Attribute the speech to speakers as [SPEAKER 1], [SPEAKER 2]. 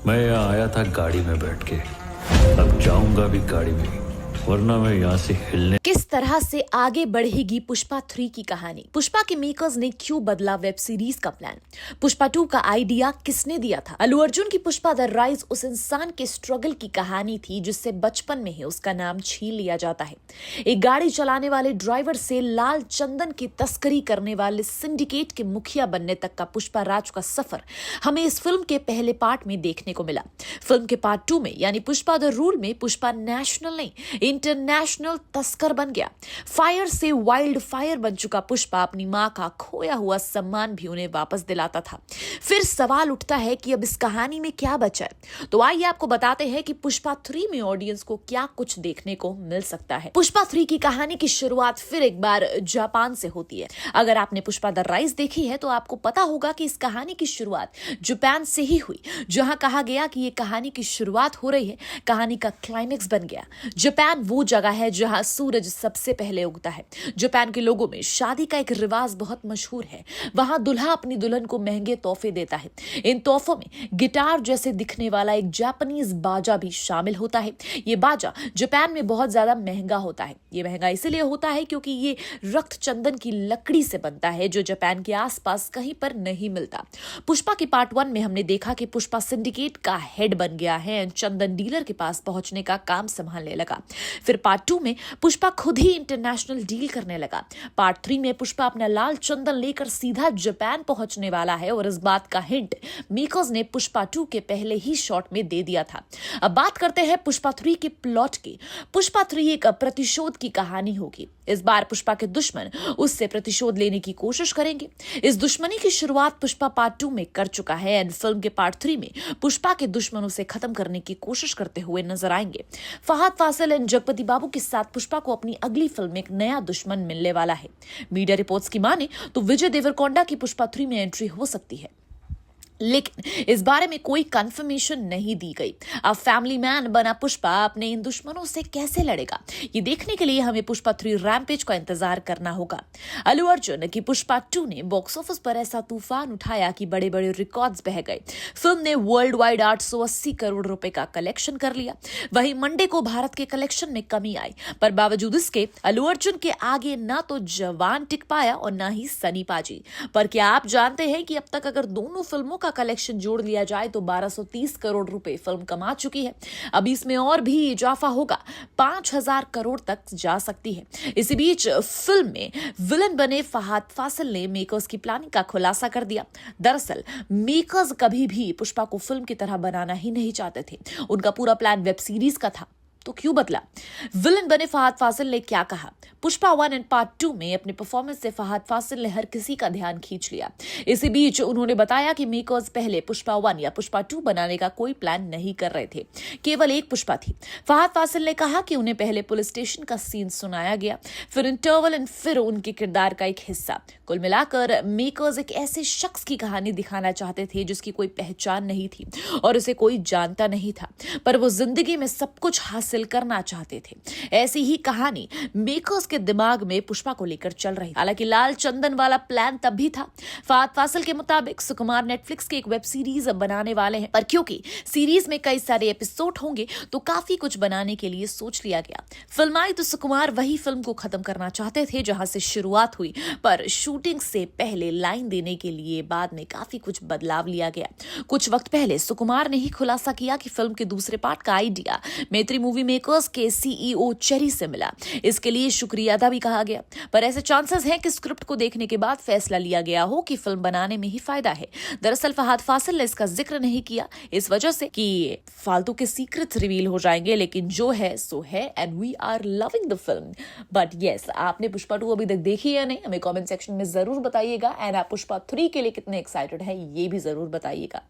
[SPEAKER 1] मैं यहाँ आया था गाड़ी में बैठ के, अब जाऊंगा भी गाड़ी में ही, वरना मैं यहाँ से हिलने।
[SPEAKER 2] किस तरह से आगे बढ़ेगी पुष्पा 3 की कहानी? पुष्पा के मेकर्स ने क्यों बदला वेब सीरीज का प्लान? पुष्पा 2 का आइडिया किसने दिया था? अल्लू अर्जुन की पुष्पा द राइज उस इंसान के स्ट्रगल की कहानी थी जिससे बचपन में ही उसका नाम छीन लिया जाता है। एक गाड़ी चलाने वाले ड्राइवर से लाल चंदन की तस्करी करने वाले सिंडिकेट के मुखिया बनने तक का पुष्पा राज का सफर हमें इस फिल्म के पहले पार्ट में देखने को मिला। फिल्म के पार्ट 2 में यानी पुष्पा द रूल में पुष्पा नेशनल नहीं इंटरनेशनल तस्कर बन गया। फायर से वाइल्ड फायर बन चुका पुष्पा अपनी मां का खोया हुआ सम्मान भी उन्हें वापस दिलाता था। फिर सवाल उठता है कि अब इस कहानी में क्या बचा है? तो आइए आपको बताते हैं कि पुष्पा 3 में ऑडियंस को क्या कुछ देखने को मिल सकता है। पुष्पा 3 की कहानी की शुरुआत फिर एक बार जापान से होती है। अगर आपने पुष्पा द राइज देखी है तो आपको पता होगा कि इस कहानी की शुरुआत जापान से ही हुई, जहां कहा गया कि ये कहानी की शुरुआत हो रही है, कहानी का क्लाइमेक्स बन गया। जापान वो जगह है जहां सूरज सबसे पहले उगता है। जापान के लोगों में शादी का एक रिवाज बहुत मशहूर है। वहां दुल्हा अपनी दुल्हन को महंगे तोहफे देता है। इन तोहफों में गिटार जैसे दिखने वाला एक जापानीज बाजा भी शामिल होता है। ये बाजा जापान में बहुत ज्यादा महंगा होता है। ये महंगा इसलिए होता है क्योंकि ये रक्त चंदन की लकड़ी से बनता है, जो जापान के आसपास कहीं पर नहीं मिलता। पुष्पा के पार्ट 1 में हमने देखा कि पुष्पा सिंडिकेट का हेड बन गया है, चंदन डीलर के पास पहुंचने का काम संभालने लगा। फिर पार्ट 2 में पुष्पा खुद ही इंटरनेशनल डील करने लगा। पार्ट 3 में पुष्पा अपना लाल चंदन लेकर सीधा जापान पहुंचने वाला है और इस बात का हिंट मेकर्स ने पुष्पा 2 के पहले ही शॉट में दे दिया था। अब बात करते हैं पुष्पा 3 के प्लॉट की। पुष्पा 3 एक प्रतिशोध की कहानी होगी। इस बार पुष्पा के दुश्मन उससे प्रतिशोध लेने की कोशिश करेंगे। इस दुश्मनी की शुरुआत पुष्पा पार्ट 2 में कर चुका है एंड फिल्म के पार्ट 3 में पुष्पा के दुश्मन उसे खत्म करने की कोशिश करते हुए नजर आएंगे। फहद फासिल एंड जगपति बाबू के साथ पुष्पा को अपनी अगली फिल्म में एक नया दुश्मन मिलने वाला है। मीडिया रिपोर्ट्स की माने तो विजय देवरकोंडा की पुष्पा 3 में एंट्री हो सकती है, लेकिन इस बारे में कोई कंफर्मेशन नहीं दी गई। अब फैमिली मैन बना पुष्पा अपने इन दुश्मनों से कैसे लड़ेगा, ये देखने के लिए हमें पुष्पा 3 रैम्पेज का इंतजार करना होगा। अल्लू अर्जुन की पुष्पा 2 ने बॉक्स ऑफिस पर ऐसा तूफान उठाया कि बड़े बड़े रिकॉर्ड्स बह गए। फिल्म ने वर्ल्ड वाइड 880 करोड़ रुपए का कलेक्शन कर लिया। वहीं मंडे को भारत के कलेक्शन में कमी आई, पर बावजूद इसके अल्लू अर्जुन के आगे ना तो जवान टिक पाया और ना ही सनी पाजी। पर क्या आप जानते हैं कि अब तक अगर दोनों फिल्मों का कलेक्शन जोड़ लिया जाए तो 1230 करोड़ रुपए फिल्म कमा चुकी है। अब इसमें और भी इजाफा होगा, 5000 करोड़ तक जा सकती है। इसी बीच फिल्म में विलन बने फहद फासिल ने मेकर्स की प्लानिंग का खुलासा कर दिया। दरअसल मेकर्स कभी भी पुष्पा को फिल्म की तरह बनाना ही नहीं चाहते थे। उनका पूरा प्लान वेब सीरीज का था। तो क्यों बदला? विलन बने फहद फासिल ने क्या कहा? पुष्पा 1 एंड पार्ट 2 में अपने परफॉर्मेंस से फहद फासिल ने हर किसी का ध्यान खींच लिया। इसी बीच उन्होंने बताया कि मेकर्स पहले पुष्पा 1 या पुष्पा 2 बनाने का कोई प्लान नहीं कर रहे थे, केवल एक पुष्पा थी। फहद फासिल ने कहा कि उन्हें पहले पुलिस स्टेशन का सीन सुनाया गया, फिर इंटरवल एंड फिर उनके किरदार का एक हिस्सा। कुल मिलाकर मेकर्स एक ऐसे शख्स की कहानी दिखाना चाहते थे जिसकी कोई पहचान नहीं थी और उसे कोई जानता नहीं था, पर वो जिंदगी में सब कुछ हासिल करना चाहते थे। ऐसी ही कहानी मेकर्स के दिमाग में पुष्पा को लेकर चल रही। हालांकि लाल चंदन वाला प्लान तब भी था। फहद फासिल के मुताबिक सुकुमार नेटफ्लिक्स की एक वेब सीरीज बनाने वाले हैं, पर क्योंकि सीरीज में कई सारे एपिसोड होंगे तो काफी कुछ बनाने के लिए सोच लिया गया। फिल्म आई तो सुकुमार वही फिल्म को खत्म करना चाहते थे जहां से शुरुआत हुई, पर शूटिंग से पहले लाइन देने के लिए बाद में काफी कुछ बदलाव लिया गया। कुछ वक्त पहले सुकुमार ने ही खुलासा किया कि फिल्म के दूसरे पार्ट का आइडिया मैत्री मूवी मेकर्स के सीईओ चेरी से मिला। इसके लिए शुक्रिया अदा भी कहा गया, पर ऐसे चांसेस हैं कि स्क्रिप्ट को देखने के बाद फैसला लिया गया हो कि फिल्म बनाने में ही फायदा है। दरअसल फहद फासिल ने इसका जिक्र नहीं किया, इस वजह से कि फालतू के सीक्रेट्स रिवील हो जाएंगे, लेकिन जो है सो है and we are loving the film. But yes, आपने पुष्पा 2 अभी तक देखी है नहीं? हमें कमेंट सेक्शन में जरूर बताइएगा एंड आप पुष्पा 3 के लिए कितने एक्साइटेड हैं ये भी जरूर बताइएगा।